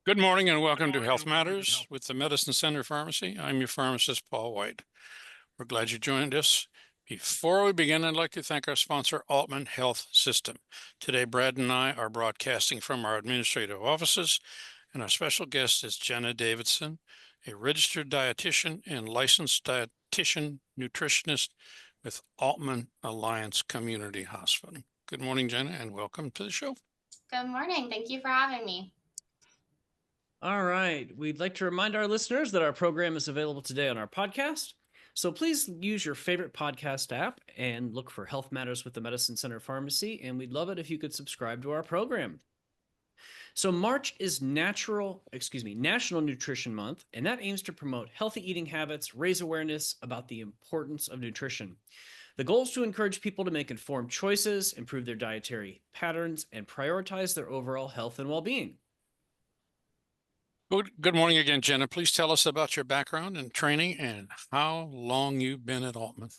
Good morning and welcome to Health Matters with the Medicine Center Pharmacy. I'm your pharmacist, Paul White. We're glad you joined us. Before we begin, I'd like to thank our sponsor, Altman Health System. Today, Brad and I are broadcasting from our administrative offices, and our special guest is Jenna Davison, a registered dietitian and licensed dietitian nutritionist with Altman Alliance Community Hospital. Good morning, Jenna, and welcome to the show. Good morning. Thank you for having me. All right. We'd like to remind our listeners that our program is available today on our podcast. So please use your favorite podcast app and look for Health Matters with the Medicine Center Pharmacy. And we'd love it if you could subscribe to our program. So March is National Nutrition Month, and that aims to promote healthy eating habits, raise awareness about the importance of nutrition. The goal is to encourage people to make informed choices, improve their dietary patterns, and prioritize their overall health and well-being. Good morning again, Jenna. Please tell us about your background and training and how long you've been at Altman.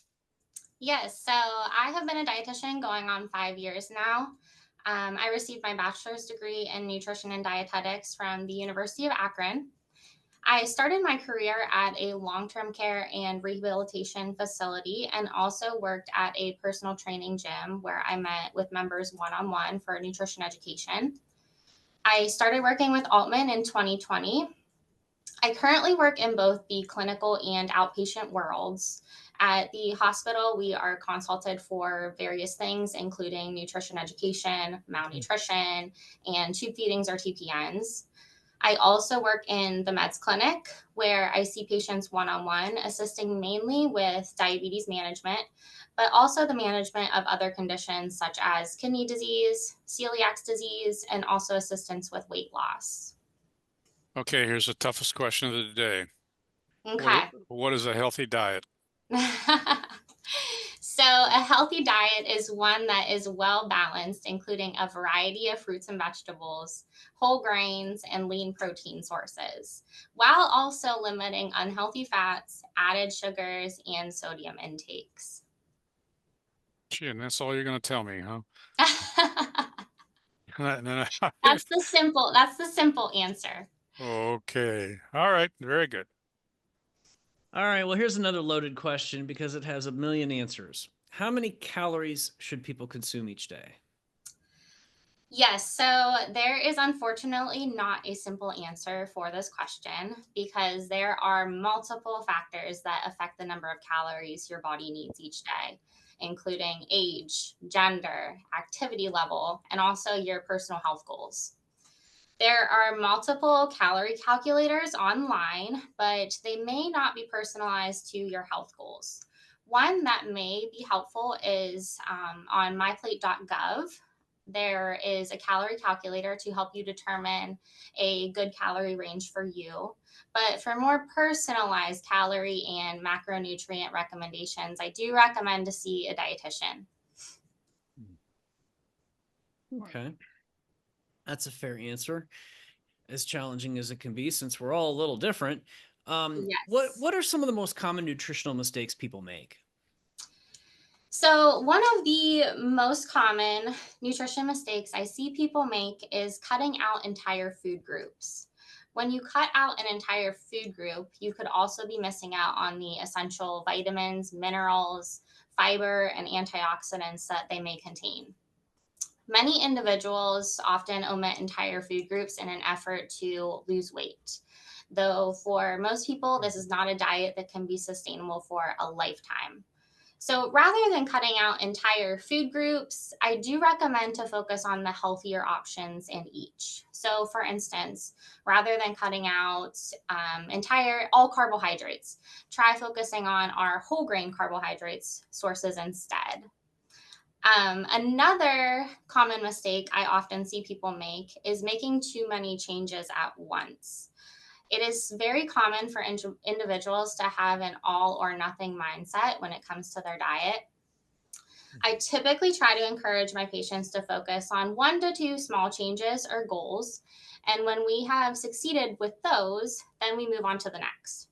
Yes, so I have been a dietitian going on 5 years now. I received my bachelor's degree in nutrition and dietetics from the University of Akron. I started my career at a long-term care and rehabilitation facility and also worked at a personal training gym where I met with members one-on-one for nutrition education. I started working with Altman in 2020. I currently work in both the clinical and outpatient worlds. At the hospital, we are consulted for various things, including nutrition education, malnutrition, and tube feedings or TPNs. I also work in the meds clinic where I see patients one on one, assisting mainly with diabetes management, but also the management of other conditions such as kidney disease, celiac disease, and also assistance with weight loss. Okay, here's the toughest question of the day. Okay. What is a healthy diet? So, a healthy diet is one that is well balanced, including a variety of fruits and vegetables, whole grains, and lean protein sources, while also limiting unhealthy fats, added sugars, and sodium intakes. Gee, and that's all you're going to tell me, huh? That's the simple answer. Okay. All right. Very good. All right, well, here's another loaded question because it has a million answers. How many calories should people consume each day? Yes, so there is unfortunately not a simple answer for this question because there are multiple factors that affect the number of calories your body needs each day, including age, gender, activity level, and also your personal health goals. There are multiple calorie calculators online, but they may not be personalized to your health goals. One that may be helpful is on myplate.gov. There is a calorie calculator to help you determine a good calorie range for you. But for more personalized calorie and macronutrient recommendations, I do recommend to see a dietitian. Okay. That's a fair answer. As challenging as it can be, since we're all a little different. Yes. What are some of the most common nutritional mistakes people make? So, one of the most common nutrition mistakes I see people make is cutting out entire food groups. When you cut out an entire food group, you could also be missing out on the essential vitamins, minerals, fiber, and antioxidants that they may contain. Many individuals often omit entire food groups in an effort to lose weight. Though for most people, this is not a diet that can be sustainable for a lifetime. So rather than cutting out entire food groups, I do recommend to focus on the healthier options in each. So, for instance, rather than cutting out all carbohydrates, try focusing on our whole grain carbohydrates sources instead. Another common mistake I often see people make is making too many changes at once. It is very common for individuals to have an all or nothing mindset when it comes to their diet. I typically try to encourage my patients to focus on 1 to 2 small changes or goals. And when we have succeeded with those, then we move on to the next.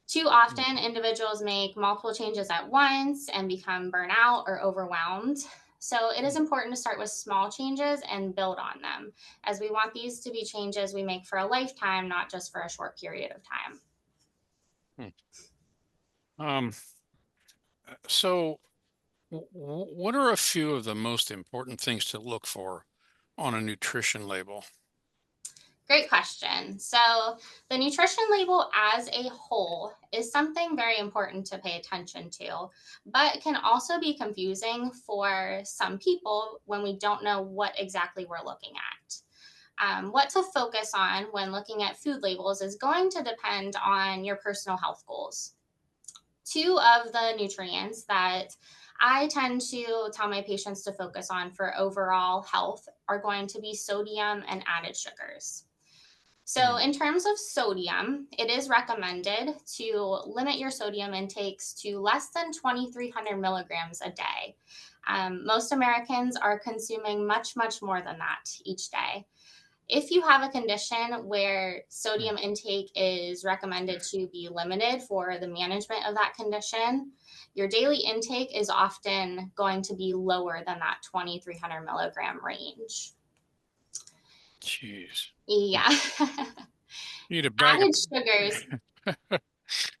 Too often, individuals make multiple changes at once and become burnout or overwhelmed. So it is important to start with small changes and build on them, as we want these to be changes we make for a lifetime, not just for a short period of time. Um, so what are a few of the most important things to look for on a nutrition label? Great question. So, the nutrition label as a whole is something very important to pay attention to, but can also be confusing for some people when we don't know what exactly we're looking at. What to focus on when looking at food labels is going to depend on your personal health goals. Two of the nutrients that I tend to tell my patients to focus on for overall health are going to be sodium and added sugars. So, Hmm. in terms of sodium, it is recommended to limit your sodium intakes to less than 2,300 milligrams a day. Most Americans are consuming much, much more than that each day. If you have a condition where Hmm. sodium intake is recommended to be limited for the management of that condition, your daily intake is often going to be lower than that 2,300 milligram range. Jeez. Hmm. Yeah. Eat a bag of Added sugars.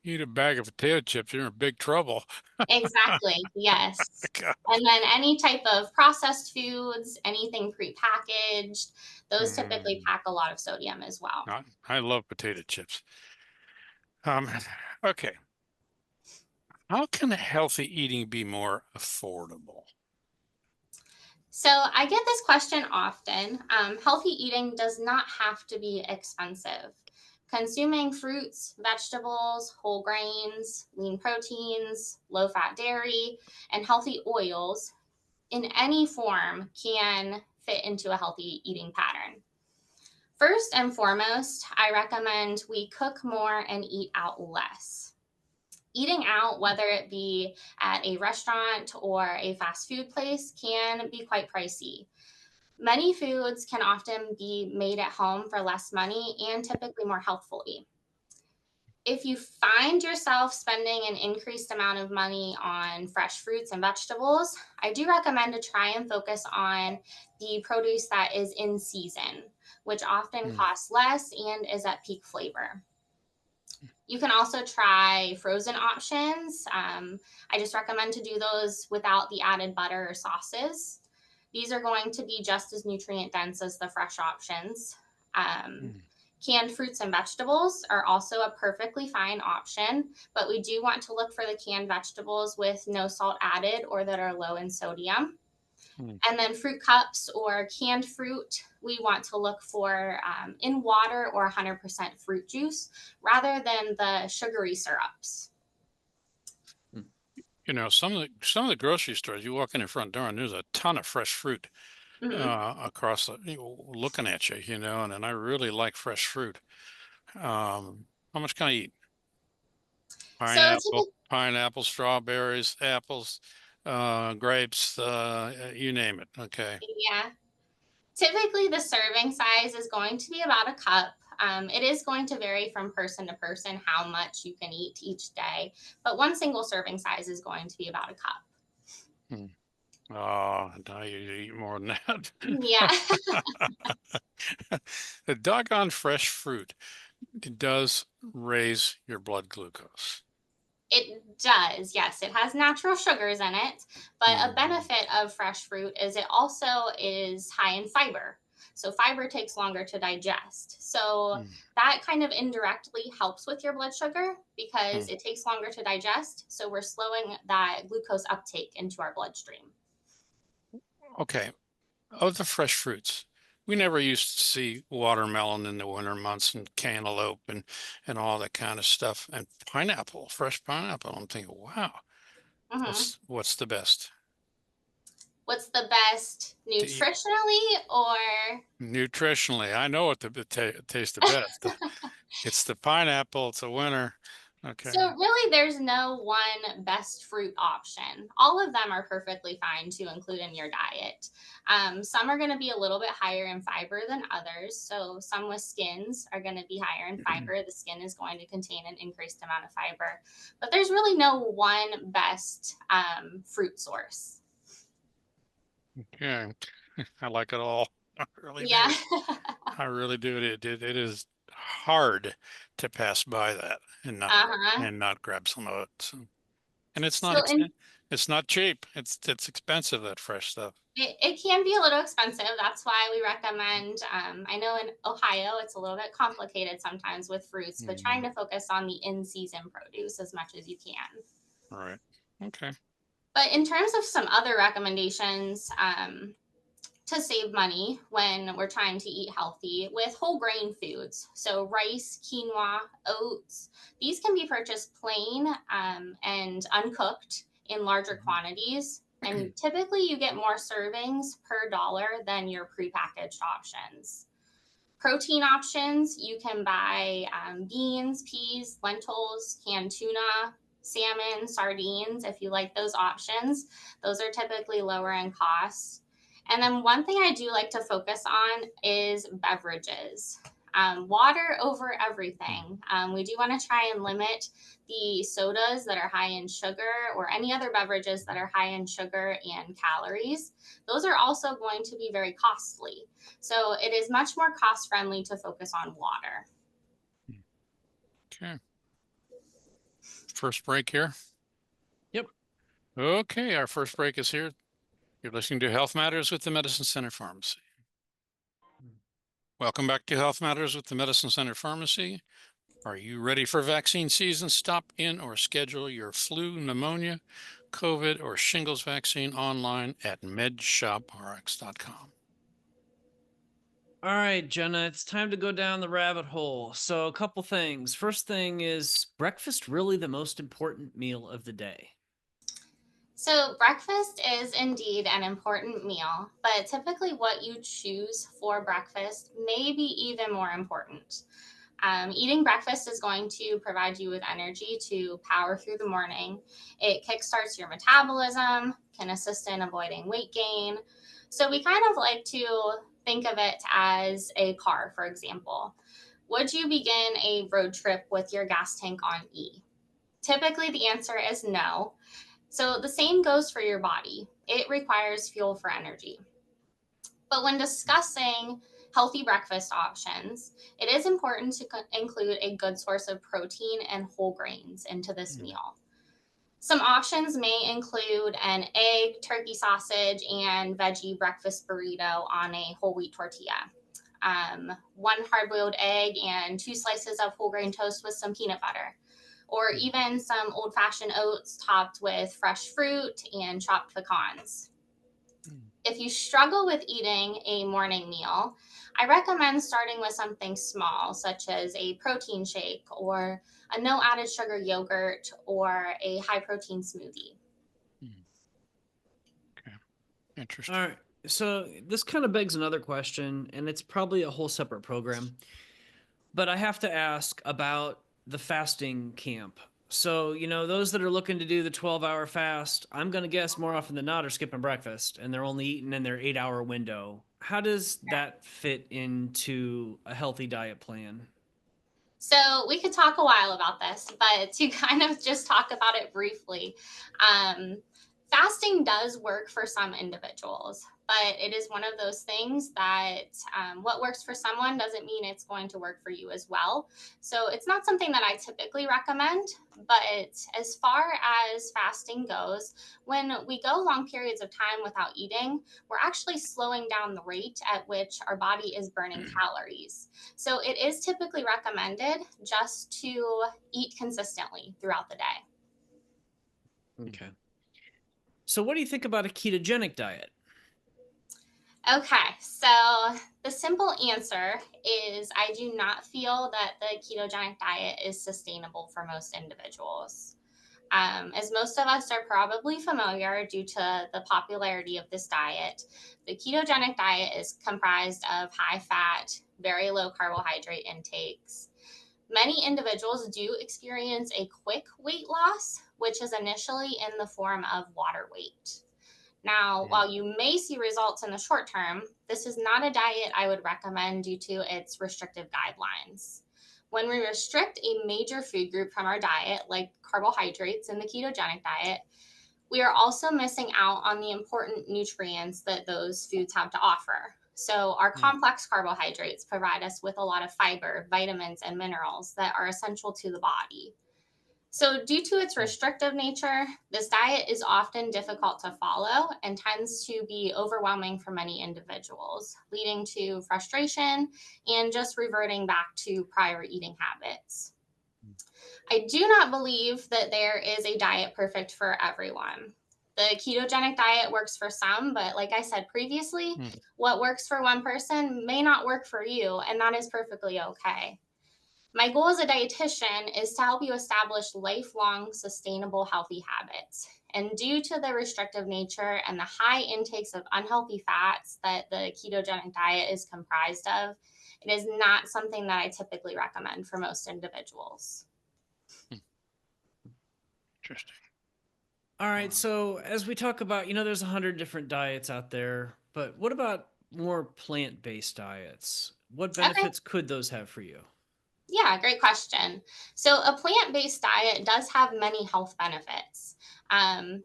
eat a bag of potato chips, you're in big trouble. Exactly. Yes. God. And then any type of processed foods, anything prepackaged, those typically Mm. pack a lot of sodium as well. I love potato chips. Um, okay. How can healthy eating be more affordable? So I get this question often. Healthy eating does not have to be expensive. Consuming fruits, vegetables, whole grains, lean proteins, low fat dairy, and healthy oils in any form can fit into a healthy eating pattern. First and foremost, I recommend we cook more and eat out less. Eating out, whether it be at a restaurant or a fast food place, can be quite pricey. Many foods can often be made at home for less money and typically more healthfully. If you find yourself spending an increased amount of money on fresh fruits and vegetables, I do recommend to try and focus on the produce that is in season, which often Mm. costs less and is at peak flavor. You can also try frozen options. I just recommend to do those without the added butter or sauces. These are going to be just as nutrient dense as the fresh options. Um, Mm. Canned fruits and vegetables are also a perfectly fine option, but we do want to look for the canned vegetables with no salt added or that are low in sodium. Mm. And then fruit cups or canned fruit, we want to look for in water or 100% fruit juice rather than the sugary syrups. You know, some of the grocery stores, you walk in the front door and there's a ton of fresh fruit Mhm. across looking at you, and I really like fresh fruit. How much can I eat? So, Pineapple, strawberries, apples, grapes, you name it. Okay. yeah, typically the serving size is going to be about a cup. It is going to vary from person to person how much you can eat each day, but one single serving size is going to be about a cup. Hmm. Oh, now you eat more than that. Yeah. The doggone fresh fruit, it does raise your blood glucose. It does, yes. It has natural sugars in it, but a Mhm. benefit of fresh fruit is it also is high in fiber. So fiber takes longer to digest. So Mm. that kind of indirectly helps with your blood sugar because Mm. it takes longer to digest. So we're slowing that glucose uptake into our bloodstream. Okay, of the fresh fruits, we never used to see watermelon in the winter months and cantaloupe and all that kind of stuff. And pineapple, fresh pineapple. I'm thinking, wow, Mhm. what's the best What's the best to eat nutritionally or nutritionally? I know what tastes the best. It's the pineapple. It's a winner. Okay. So really, there's no one best fruit option. All of them are perfectly fine to include in your diet. Some are going to be a little bit higher in fiber than others. So some with skins are going to be higher in fiber. The skin is going to contain an increased amount of fiber. But there's really no one best fruit source. Okay. I like it all. I really Yeah. do. I really do. It is hard to pass by that Uh-huh. and not grab some of it. So, and it's not So in it's not cheap. It's expensive, that fresh stuff. it can be a little expensive. That's why we recommend, I know in Ohio it's a little bit complicated sometimes with fruits, but trying Mhm. to focus on the in-season produce as much as you can. All right. Okay. But in terms of some other recommendations, to save money when we're trying to eat healthy with whole grain foods. So, rice, quinoa, oats, these can be purchased plain and uncooked in larger Mhm. quantities. And typically, you get more servings per dollar than your prepackaged options. Protein options, you can buy beans, peas, lentils, canned tuna, salmon, sardines, if you like those options. Those are typically lower in cost. And then one thing I do like to focus on is beverages. Water over everything. We do want to try and limit the sodas that are high in sugar or any other beverages that are high in sugar and calories. Those are also going to be very costly. So it is much more cost friendly to focus on water. Okay. First break here. Yep. Okay, our first break is here. You're listening to Health Matters with the Medicine Center Pharmacy. Welcome back to Health Matters with the Medicine Center Pharmacy. Are you ready for vaccine season? Stop in or schedule your flu, pneumonia, COVID, or shingles vaccine online at medshoprx.com. All right, Jenna, it's time to go down the rabbit hole. So, a couple things. First thing is breakfast really the most important meal of the day? So, breakfast is indeed an important meal, but typically what you choose for breakfast may be even more important. Eating breakfast is going to provide you with energy to power through the morning. It kickstarts your metabolism, can assist in avoiding weight gain. So, we kind of like to think of it as a car, for example. Would you begin a road trip with your gas tank on E? Typically, the answer is no. So, the same goes for your body. It requires fuel for energy. But when discussing healthy breakfast options, it is important to include a good source of protein and whole grains into this meal. Some options may include an egg, turkey sausage, and veggie breakfast burrito on a whole wheat tortilla. One hard boiled egg and 2 slices of whole grain toast with some peanut butter, or even some old fashioned oats topped with fresh fruit and chopped pecans. If you struggle with eating a morning meal, I recommend starting with something small, such as a protein shake or a no added sugar yogurt or a high protein smoothie. Okay, All interesting. right. So, this kind of begs another question, and it's probably a whole separate program. But I have to ask about the fasting camp. So, those that are looking to do the 12-hour fast, I'm going to guess more often than not are skipping breakfast and they're only eating in their 8-hour window. How does that fit into a healthy diet plan? So we could talk a while about this, but to kind of just talk about it briefly, um, fasting does work for some individuals, but it is one of those things that what works for someone doesn't mean it's going to work for you as well. So it's not something that I typically recommend. But as far as fasting goes, when we go long periods of time without eating, we're actually slowing down the rate at which our body is burning calories. So it is typically recommended just to eat consistently throughout the day. Okay. So, what do you think about a ketogenic diet? Okay, so the simple answer is I do not feel that the ketogenic diet is sustainable for most individuals. As most of us are probably familiar due to the popularity of this diet, the ketogenic diet is comprised of high fat, very low carbohydrate intakes. Many individuals do experience a quick weight loss, which is initially in the form of water weight. Now, while you may see results in the short term, this is not a diet I would recommend due to its restrictive guidelines. When we restrict a major food group from our diet, like carbohydrates in the ketogenic diet, we are also missing out on the important nutrients that those foods have to offer. So our complex carbohydrates provide us with a lot of fiber, vitamins, and minerals that are essential to the body. So due to its restrictive nature, this diet is often difficult to follow and tends to be overwhelming for many individuals, leading to frustration and just reverting back to prior eating habits. I do not believe that there is a diet perfect for everyone. The ketogenic diet works for some, but like I said previously, what works for one person may not work for you, and that is perfectly okay. My goal as a dietitian is to help you establish lifelong, sustainable, healthy habits. And due to the restrictive nature and the high intakes of unhealthy fats that the ketogenic diet is comprised of, it is not something that I typically recommend for most individuals. Interesting. All right. So as we talk about, there's 100 different diets out there, but what about more plant-based diets? What benefits could those have for you? Yeah, great question. So a plant-based diet does have many health benefits.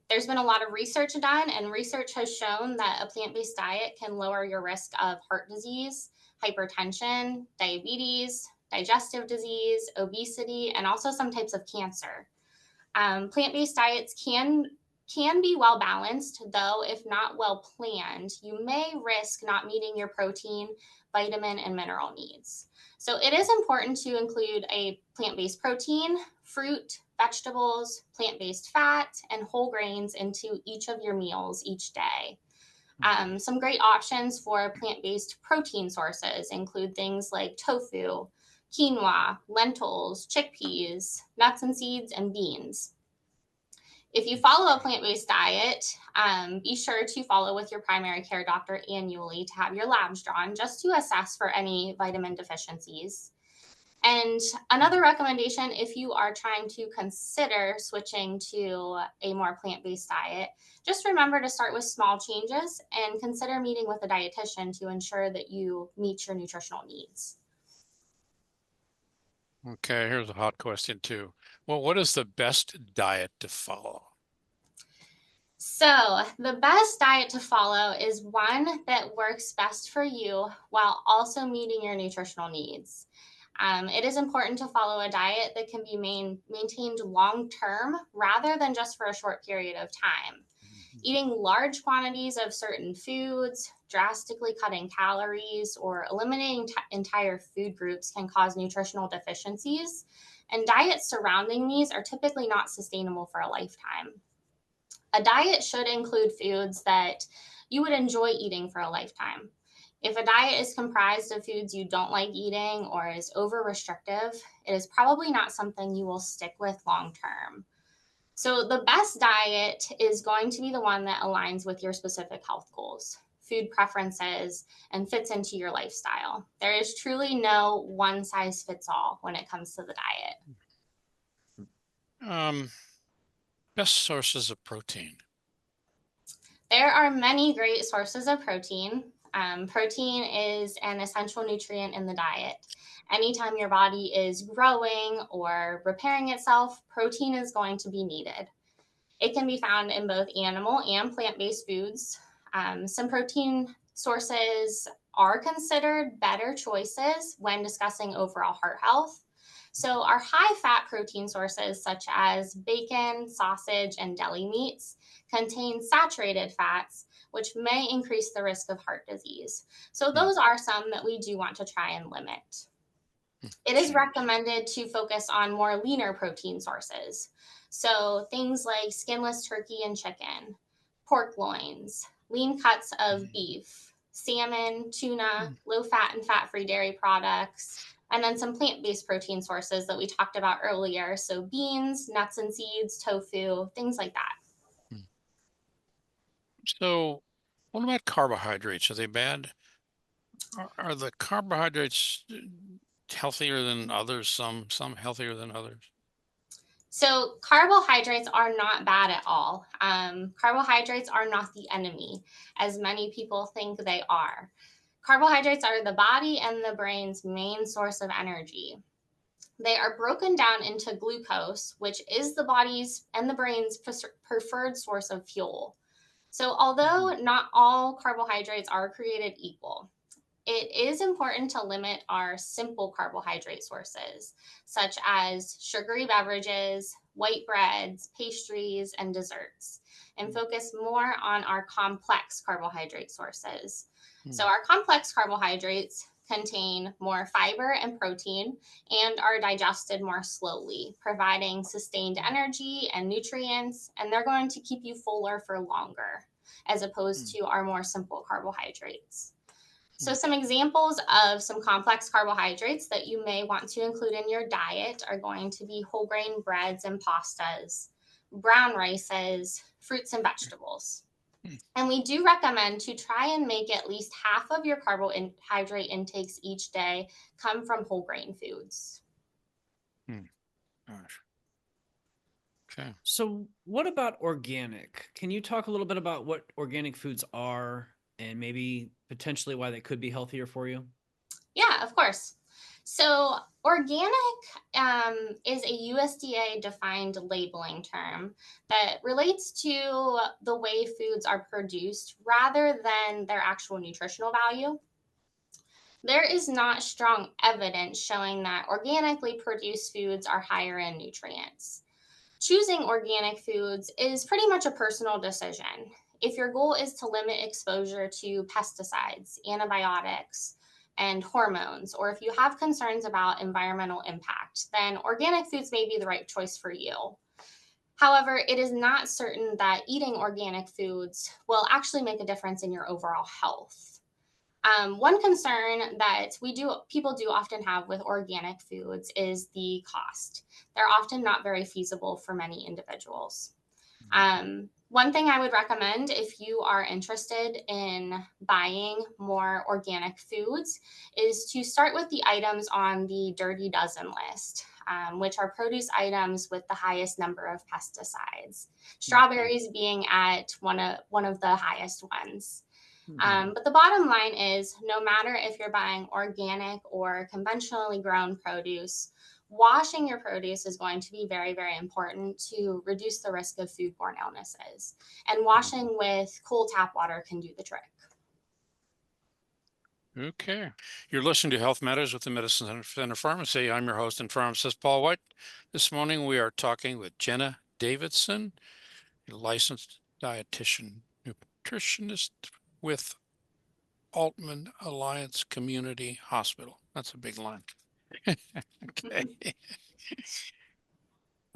There's been a lot of research done, and research has shown that a plant-based diet can lower your risk of heart disease, hypertension, diabetes, digestive disease, obesity, and also some types of cancer. Plant-based diets can be well balanced, though if not well planned, you may risk not meeting your protein, vitamin, and mineral needs. So it is important to include a plant-based protein, fruit, vegetables, plant-based fat, and whole grains into each of your meals each day. Some great options for plant-based protein sources include things like tofu, quinoa, lentils, chickpeas, nuts and seeds, and beans. If you follow a plant-based diet, be sure to follow with your primary care doctor annually to have your labs drawn just to assess for any vitamin deficiencies. And another recommendation, if you are trying to consider switching to a more plant-based diet, just remember to start with small changes and consider meeting with a dietitian to ensure that you meet your nutritional needs. Okay, here's a hot question too. Well, what is the best diet to follow? So, the best diet to follow is one that works best for you while also meeting your nutritional needs. It is important to follow a diet that can be maintained long term rather than just for a short period of time. Eating large quantities of certain foods, drastically cutting calories, or eliminating entire food groups can cause nutritional deficiencies. And diets surrounding these are typically not sustainable for a lifetime. A diet should include foods that you would enjoy eating for a lifetime. If a diet is comprised of foods you don't like eating or is over restrictive, it is probably not something you will stick with long term. So, the best diet is going to be the one that aligns with your specific health goals, food preferences, and fits into your lifestyle. There is truly no one size fits all when it comes to the diet. Best sources of protein. There are many great sources of protein. Protein is an essential nutrient in the diet. Anytime your body is growing or repairing itself, protein is going to be needed. It can be found in both animal and plant-based foods. Some protein sources are considered better choices when discussing overall heart health. So our high-fat protein sources, such as bacon, sausage, and deli meats, contain saturated fats, which may increase the risk of heart disease. So those are some that we do want to try and limit. It is recommended to focus on more leaner protein sources. So things like skinless turkey and chicken, pork loins, lean cuts of beef, salmon, tuna, low-fat and fat-free dairy products, and then some plant-based protein sources that we talked about earlier. So beans, nuts and seeds, tofu, things like that. So, what about carbohydrates? Are they bad? Are the carbohydrates healthier than others? Some healthier than others? So carbohydrates are not bad at all. Carbohydrates are not the enemy, as many people think they are. Carbohydrates are the body and the brain's main source of energy. They are broken down into glucose, which is the body's and the brain's preferred source of fuel. So, although not all carbohydrates are created equal, it is important to limit our simple carbohydrate sources, such as sugary beverages, white breads, pastries, and desserts, and focus more on our complex carbohydrate sources. So, our complex carbohydrates contain more fiber and protein and are digested more slowly, providing sustained energy and nutrients, and they're going to keep you fuller for longer, as opposed to our more simple carbohydrates. So, some examples of some complex carbohydrates that you may want to include in your diet are going to be whole grain breads and pastas, brown rices, fruits, and vegetables. And we do recommend to try and make at least half of your carbohydrate intakes each day come from whole grain foods. Gosh. Okay. So, what about organic? Can you talk a little bit about what organic foods are and maybe potentially why they could be healthier for you? Yeah, of course. So, organic is a USDA defined labeling term that relates to the way foods are produced rather than their actual nutritional value. There is not strong evidence showing that organically produced foods are higher in nutrients. Choosing organic foods is pretty much a personal decision. If your goal is to limit exposure to pesticides, antibiotics, and hormones, or if you have concerns about environmental impact, then organic foods may be the right choice for you. However, it is not certain that eating organic foods will actually make a difference in your overall health. One concern that people do often have with organic foods is the cost. They're often not very feasible for many individuals. One thing I would recommend if you are interested in buying more organic foods is to start with the items on the Dirty Dozen list, which are produce items with the highest number of pesticides. Strawberries being at one of the highest ones. But the bottom line is no matter if you're buying organic or conventionally grown produce, washing your produce is going to be very, very important to reduce the risk of foodborne illnesses. And washing with cool tap water can do the trick. Okay. You're listening to Health Matters with the Medicine Center Pharmacy. I'm your host and pharmacist, Paul White. This morning we are talking with Jenna Davison, a licensed dietitian, nutritionist with Altman Alliance Community Hospital. That's a big line. Okay.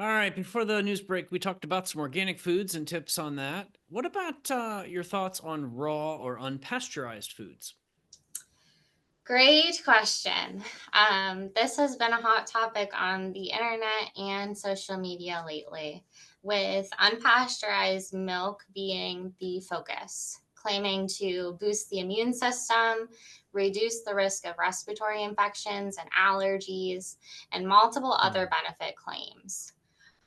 All right, before the news break, we talked about some organic foods and tips on that. What about your thoughts on raw or unpasteurized foods? Great question. This has been a hot topic on the internet and social media lately, with unpasteurized milk being the focus, claiming to boost the immune system, reduce the risk of respiratory infections and allergies, and multiple other benefit claims.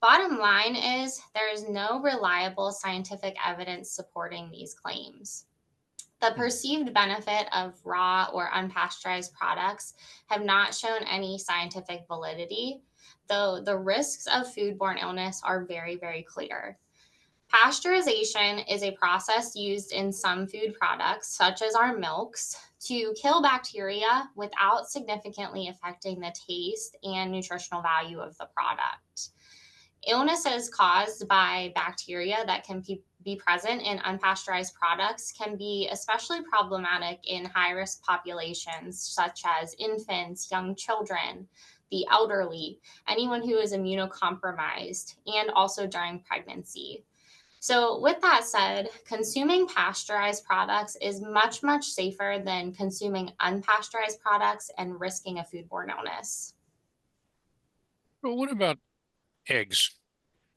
Bottom line is there is no reliable scientific evidence supporting these claims. The perceived benefit of raw or unpasteurized products have not shown any scientific validity, though the risks of foodborne illness are very, very clear. Pasteurization is a process used in some food products, such as our milks, to kill bacteria without significantly affecting the taste and nutritional value of the product. Illnesses caused by bacteria that can be present in unpasteurized products can be especially problematic in high-risk populations such as infants, young children, the elderly, anyone who is immunocompromised, and also during pregnancy. So, with that said, consuming pasteurized products is much, much safer than consuming unpasteurized products and risking a foodborne illness. Well, what about eggs?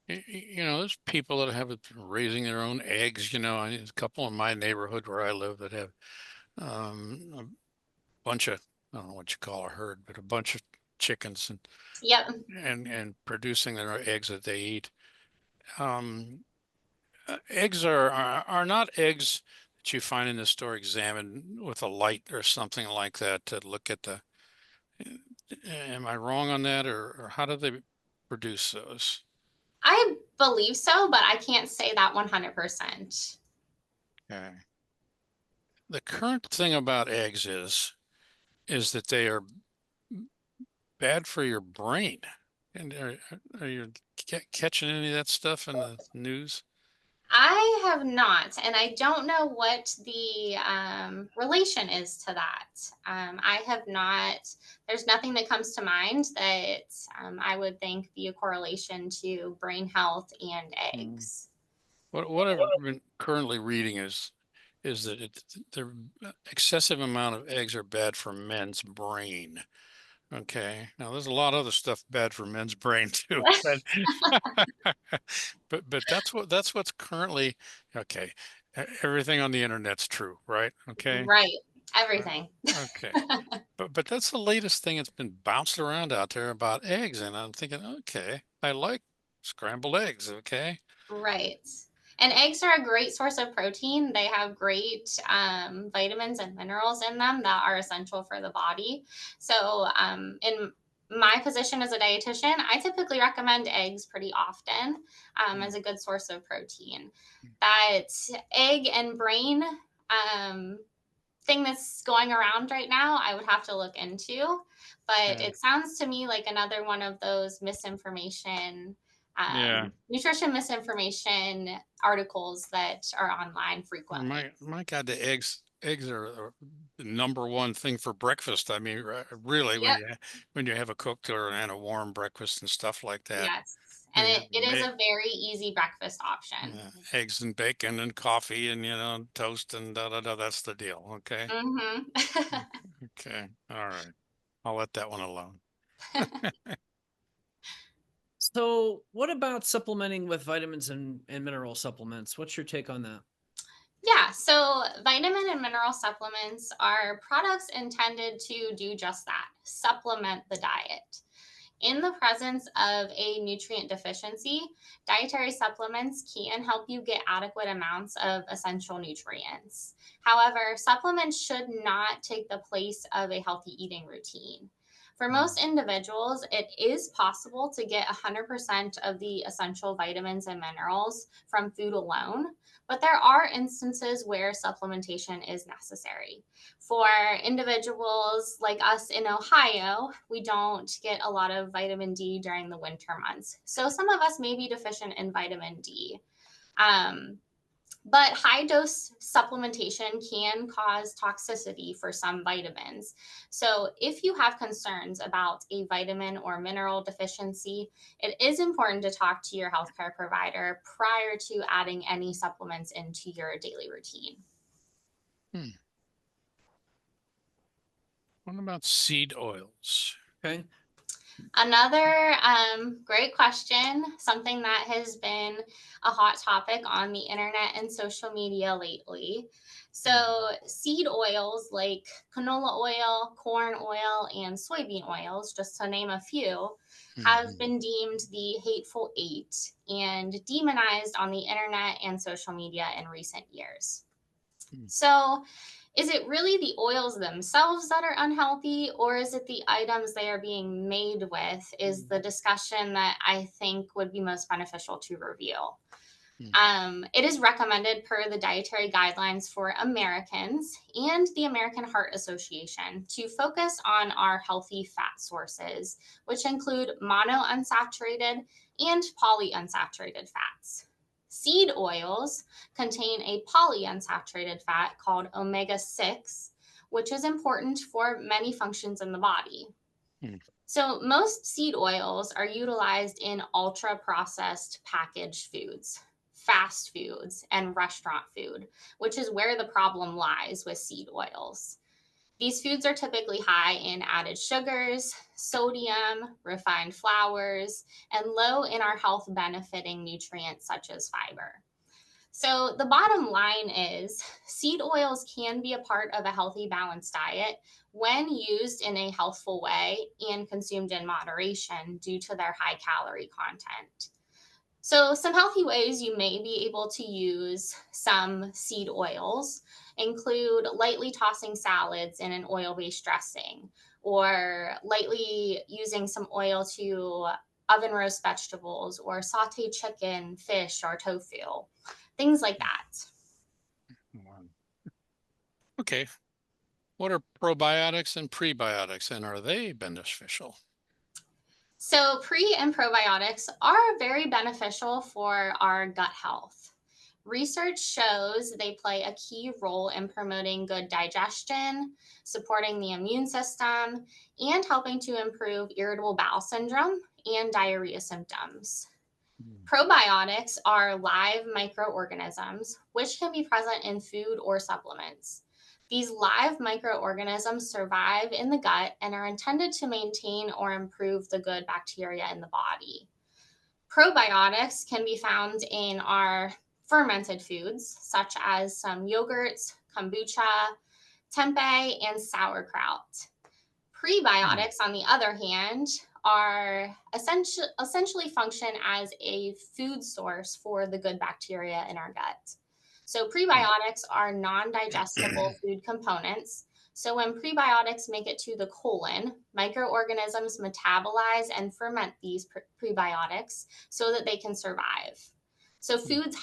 There's people that have been raising their own eggs. There's a couple in my neighborhood where I live that have a bunch of, I don't know what you call a herd, but a bunch of chickens Yep. and producing their eggs that they eat. Eggs are not eggs that you find in the store examined with a light or something like that to look at Am I wrong on that, or how do they produce those? I believe so, but I can't say that 100%. Okay. The current thing about eggs is that they are bad for your brain. And are you catching any of that stuff in the news? I have not, and I don't know what the relation is to that. I have not, there's nothing that comes to mind that I would think be a correlation to brain health and Mm. eggs. What I've been currently reading is that the excessive amount of eggs are bad for men's brain. Okay. Now there's a lot of other stuff bad for men's brain too, but but that's what's currently okay. Everything on the internet's true, right? Okay. Right, Uh, everything. Okay. But that's the latest thing that's been bounced around out there about eggs, and I'm thinking, okay, I like scrambled eggs. Okay. Right. And eggs are a great source of protein. They have great vitamins and minerals in them that are essential for the body. So, in my position as a dietitian, I typically recommend eggs pretty often as a good source of protein. That egg and brain um, thing that's going around right now, I would have to look into. But Yeah. it sounds to me like another one of those misinformation, Yeah. nutrition misinformation articles that are online frequently. My God, the eggs are the number one thing for breakfast. I mean, really, Yep. when you have a cooked or and a warm breakfast and stuff like that, Yes. And yeah, it is a very easy breakfast option. eggs and bacon and coffee and toast and da da da. That's the deal. Okay. Hmm. Okay. All right. I'll let that one alone. So, what about supplementing with vitamins and mineral supplements? What's your take on that? Yeah, so vitamin and mineral supplements are products intended to do just that, supplement the diet. In the presence of a nutrient deficiency, dietary supplements can help you get adequate amounts of essential nutrients. However, supplements should not take the place of a healthy eating routine. For most individuals, it is possible to get 100% of the essential vitamins and minerals from food alone, but there are instances where supplementation is necessary. For individuals like us in Ohio, we don't get a lot of vitamin D during the winter months. So some of us may be deficient in vitamin D. Um, but high dose supplementation can cause toxicity for some vitamins. So, if you have concerns about a vitamin or mineral deficiency, it is important to talk to your healthcare provider prior to adding any supplements into your daily routine. Hmm. What about seed oils? Okay. Another great question, something that has been a hot topic on the internet and social media lately. So, seed oils like canola oil, corn oil, and soybean oils, just to name a few, have Mhm. been deemed the hateful eight and demonized on the internet and social media in recent years. Hmm. So, is it really the oils themselves that are unhealthy, or is it the items they are being made with? Is the discussion that I think would be most beneficial to review. Hmm. It is recommended per the dietary guidelines for Americans and the American Heart Association to focus on our healthy fat sources, which include monounsaturated and polyunsaturated fats. Seed oils contain a polyunsaturated fat called omega 6, which is important for many functions in the body. Hmm. So, most seed oils are utilized in ultra processed packaged foods, fast foods, and restaurant food, which is where the problem lies with seed oils. These foods are typically high in added sugars, sodium, refined flours, and low in our health benefiting nutrients such as fiber. So, the bottom line is seed oils can be a part of a healthy, balanced diet when used in a healthful way and consumed in moderation due to their high calorie content. So, some healthy ways you may be able to use some seed oils include lightly tossing salads in an oil based dressing, or lightly using some oil to oven roast vegetables or saute chicken, fish, or tofu, things like that. Okay. What are probiotics and prebiotics, and are they beneficial? So, pre and probiotics are very beneficial for our gut health. Research shows they play a key role in promoting good digestion, supporting the immune system, and helping to improve irritable bowel syndrome and diarrhea symptoms. Probiotics are live microorganisms which can be present in food or supplements. These live microorganisms survive in the gut and are intended to maintain or improve the good bacteria in the body. Probiotics can be found in our fermented foods, such as some yogurts, kombucha, tempeh, and sauerkraut. Prebiotics, on the other hand, are essentially function as a food source for the good bacteria in our gut. So prebiotics are non-digestible food components. So when prebiotics make it to the colon, microorganisms metabolize and ferment these prebiotics so that they can survive. So foods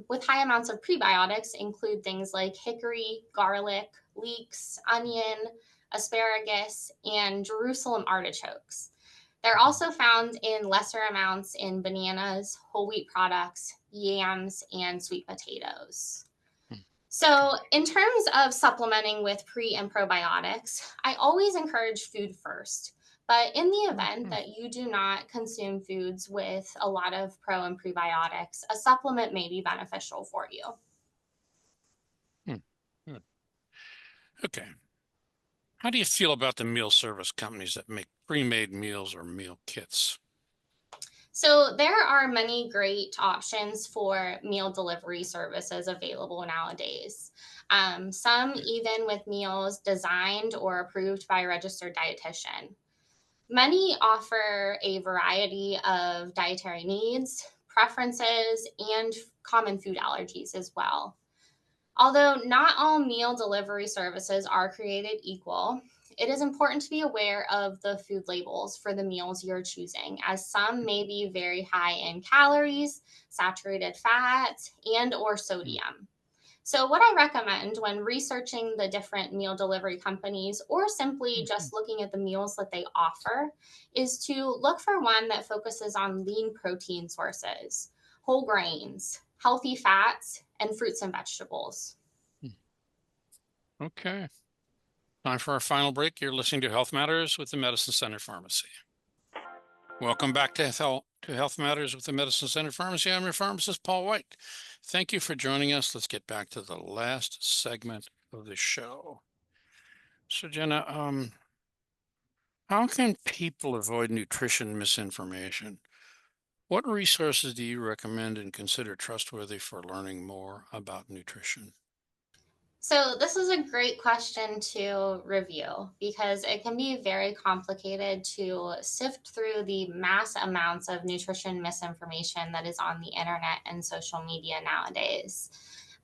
with high amounts of prebiotics include things like hickory, garlic, leeks, onion, asparagus, and Jerusalem artichokes. They're also found in lesser amounts in bananas, whole wheat products, yams, and sweet potatoes. So, in terms of supplementing with pre and probiotics, I always encourage food first. But in the event that you do not consume foods with a lot of pro and prebiotics, a supplement may be beneficial for you. Okay. How do you feel about the meal service companies that make pre-made meals or meal kits? So there are many great options for meal delivery services available nowadays. Some even with meals designed or approved by a registered dietitian. Many offer a variety of dietary needs, preferences, and common food allergies as well. Although not all meal delivery services are created equal, it is important to be aware of the food labels for the meals you're choosing, as some may be very high in calories, saturated fat, and or sodium. So what I recommend when researching the different meal delivery companies or simply just looking at the meals that they offer is to look for one that focuses on lean protein sources, whole grains, healthy fats, and fruits and vegetables. Okay. Time for our final break. You're listening to Health Matters with the Medicine Center Pharmacy. Welcome back to Health Matters with the Medicine Center Pharmacy. I'm your pharmacist, Paul White. Thank you for joining us. Let's get back to the last segment of the show. So, Jenna, how can people avoid nutrition misinformation? What resources do you recommend and consider trustworthy for learning more about nutrition? So, this is a great question to review because it can be very complicated to sift through the mass amounts of nutrition misinformation that is on the internet and social media nowadays.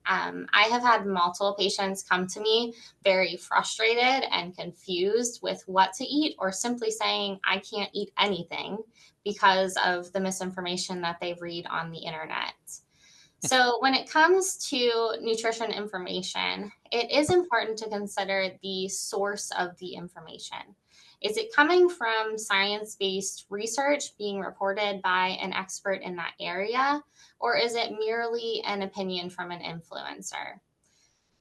I have had multiple patients come to me very frustrated and confused with what to eat, or simply saying, I can't eat anything because of the misinformation that they read on the internet. So, when it comes to nutrition information, it is important to consider the source of the information. Is it coming from science based research being reported by an expert in that area, or is it merely an opinion from an influencer?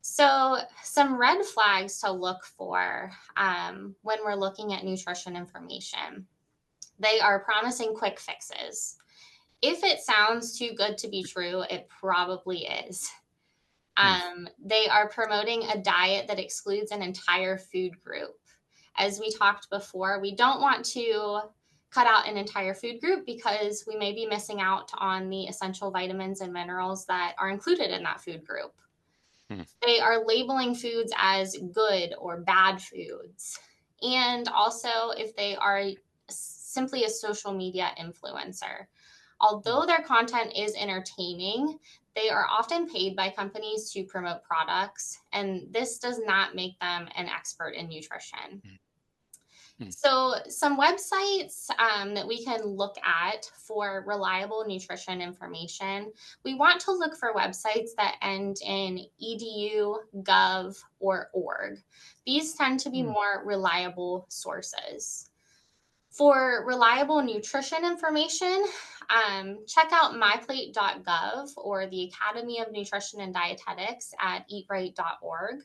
So, some red flags to look for when we're looking at nutrition information, they are promising quick fixes. If it sounds too good to be true, it probably is. They are promoting a diet that excludes an entire food group. As we talked before, we don't want to cut out an entire food group because we may be missing out on the essential vitamins and minerals that are included in that food group. They are labeling foods as good or bad foods. And also, if they are simply a social media influencer. Although their content is entertaining, they are often paid by companies to promote products, and this does not make them an expert in nutrition. So, some websites that we can look at for reliable nutrition information, we want to look for websites that end in edu, gov, or org. These tend to be more reliable sources. For reliable nutrition information, check out myplate.gov or the Academy of Nutrition and Dietetics at eatright.org.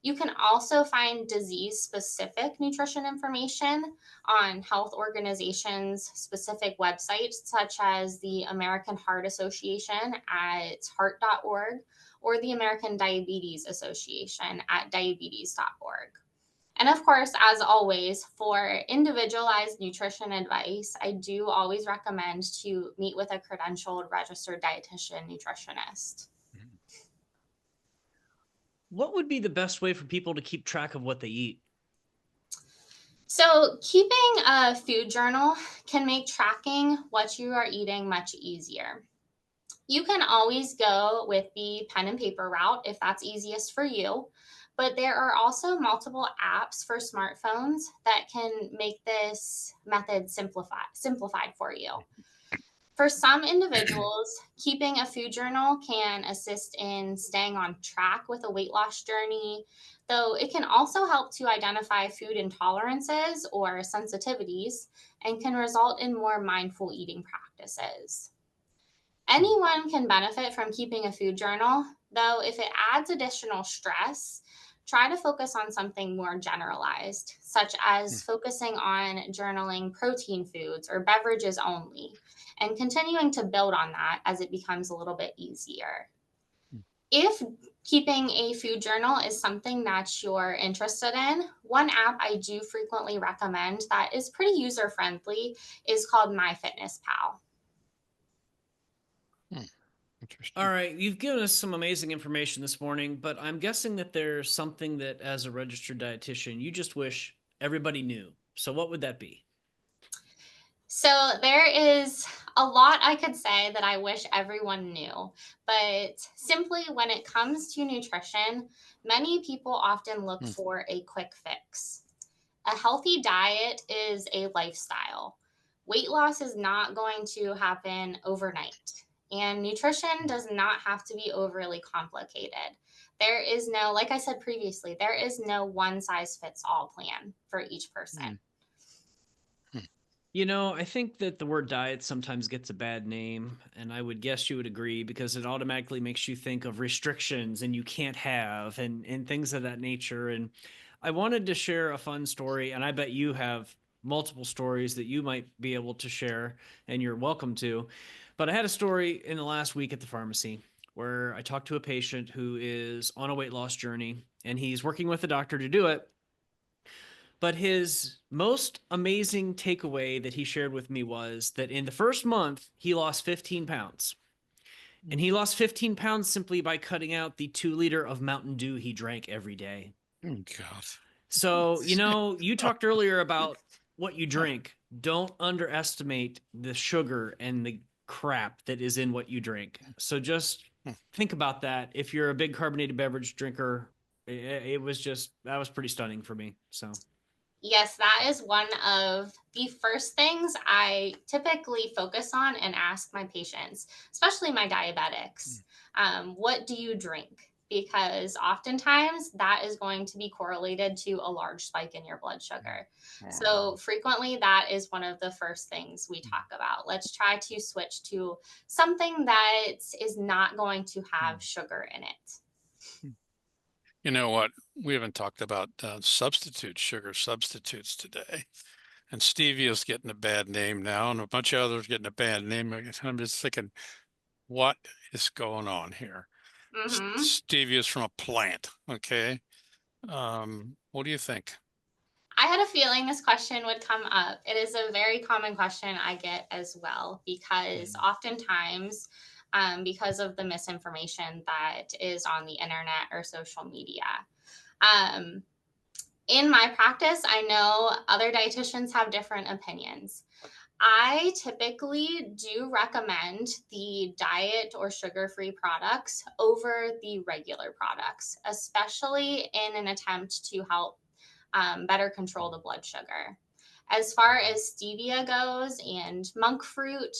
You can also find disease specific nutrition information on health organizations' specific websites, such as the American Heart Association at heart.org or the American Diabetes Association at diabetes.org. And of course, as always, for individualized nutrition advice, I do always recommend to meet with a credentialed registered dietitian nutritionist. What would be the best way for people to keep track of what they eat? So, keeping a food journal can make tracking what you are eating much easier. You can always go with the pen and paper route if that's easiest for you, but there are also multiple apps for smartphones that can make this method simplified for you. For some individuals, keeping a food journal can assist in staying on track with a weight loss journey, though it can also help to identify food intolerances or sensitivities and can result in more mindful eating practices. Anyone can benefit from keeping a food journal, though if it adds additional stress, try to focus on something more generalized, such as focusing on journaling protein foods or beverages only, and continuing to build on that as it becomes a little bit easier. If keeping a food journal is something that you're interested in, one app I do frequently recommend that is pretty user friendly is called MyFitnessPal. Interesting. All right, you've given us some amazing information this morning, but I'm guessing that there's something that, as a registered dietitian, you just wish everybody knew. So, what would that be? So there is a lot I could say that I wish everyone knew, but simply when it comes to nutrition, many people often look for a quick fix. A healthy diet is a lifestyle. Weight loss is not going to happen overnight, and nutrition does not have to be overly complicated. There is no, like I said previously, there is no one size fits all plan for each person. You know, I think that the word diet sometimes gets a bad name, and I would guess you would agree because it automatically makes you think of restrictions and you can't have and things of that nature. And I wanted to share a fun story, and I bet you have multiple stories that you might be able to share, and you're welcome to. But I had a story in the last week at the pharmacy where I talked to a patient who is on a weight loss journey, and he's working with a doctor to do it. But his most amazing takeaway that he shared with me was that in the first month, he lost 15 pounds. And he lost 15 pounds simply by cutting out the 2 liter of Mountain Dew he drank every day. Oh, God. So, you know, you talked earlier about what you drink. Don't underestimate the sugar and the crap that is in what you drink. So just think about that. If you're a big carbonated beverage drinker, it was just, that was pretty stunning for me. So. Yes, that is one of the first things I typically focus on and ask my patients, especially my diabetics. What do you drink? Because oftentimes that is going to be correlated to a large spike in your blood sugar. So frequently, that is one of the first things we talk about. Let's try to switch to something that is not going to have sugar in it. You know what? We haven't talked about sugar substitutes today. And stevia is getting a bad name now, and a bunch of others getting a bad name. I'm just thinking, what is going on here? Stevia is from a plant, okay? What do you think? I had a feeling this question would come up. It is a very common question I get as well, because oftentimes, because of the misinformation that is on the internet or social media. In my practice, I know other dietitians have different opinions. I typically do recommend the diet or sugar-free products over the regular products, especially in an attempt to help better control the blood sugar. As far as stevia goes and monk fruit,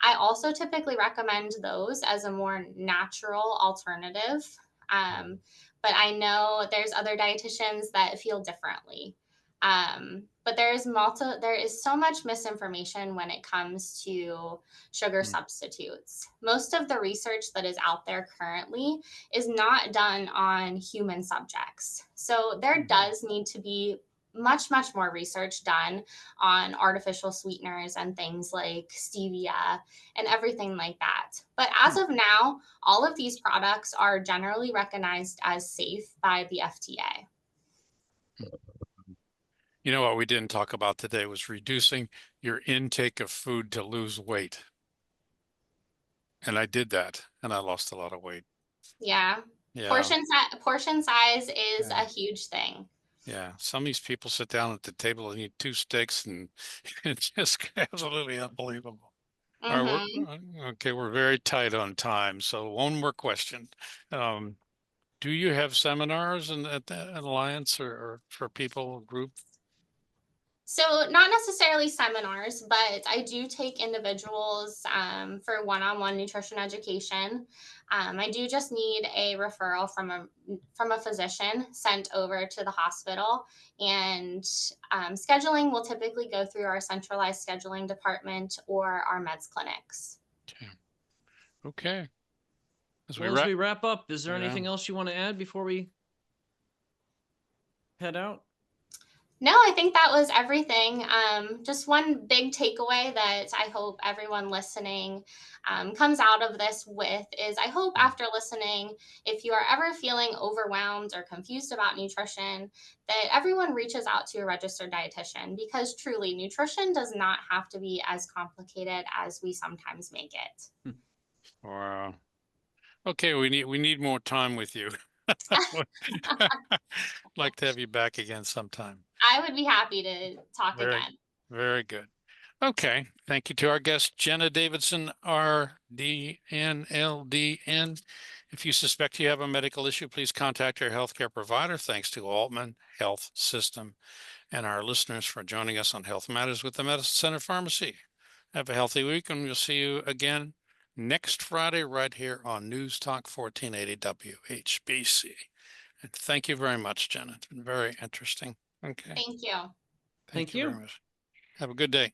I also typically recommend those as a more natural alternative. But I know there's other dietitians that feel differently. But there is so much misinformation when it comes to sugar substitutes. Most of the research that is out there currently is not done on human subjects. So there does need to be much more research done on artificial sweeteners and things like stevia and everything like that. But as of now, all of these products are generally recognized as safe by the FDA. You know what we didn't talk about today was reducing your intake of food to lose weight. And I did that, and I lost a lot of weight. Yeah. Yeah. Portion size is Yeah. a huge thing. Yeah. Some of these people sit down at the table and eat 2 steaks, and it's just absolutely unbelievable. All right, okay, we're very tight on time. So one more question. Do you have seminars at the Alliance or for people group? So not necessarily seminars, but I do take individuals for one-on-one nutrition education. I do just need a referral from a physician sent over to the hospital, and scheduling will typically go through our centralized scheduling department or our meds clinics. Okay. As Well, as we wrap up, is there anything else you want to add before we head out? No, I think that was everything. Just one big takeaway that I hope everyone listening comes out of this with is I hope after listening, if you are ever feeling overwhelmed or confused about nutrition, that everyone reaches out to a registered dietitian, because truly nutrition does not have to be as complicated as we sometimes make it. Wow. Okay, we need more time with you. Like to have you back again sometime. I would be happy to talk again. Very good. Okay. Thank you to our guest, Jenna Davison, RDNLDN. If you suspect you have a medical issue, please contact your healthcare provider. Thanks to Altman Health System and our listeners for joining us on Health Matters with the Medicine Center Pharmacy. Have a healthy week, and we'll see you again next Friday right here on News Talk 1480 WHBC. And thank you very much, Jenna. It's been very interesting. Okay. Thank you. Thank you very much. Have a good day.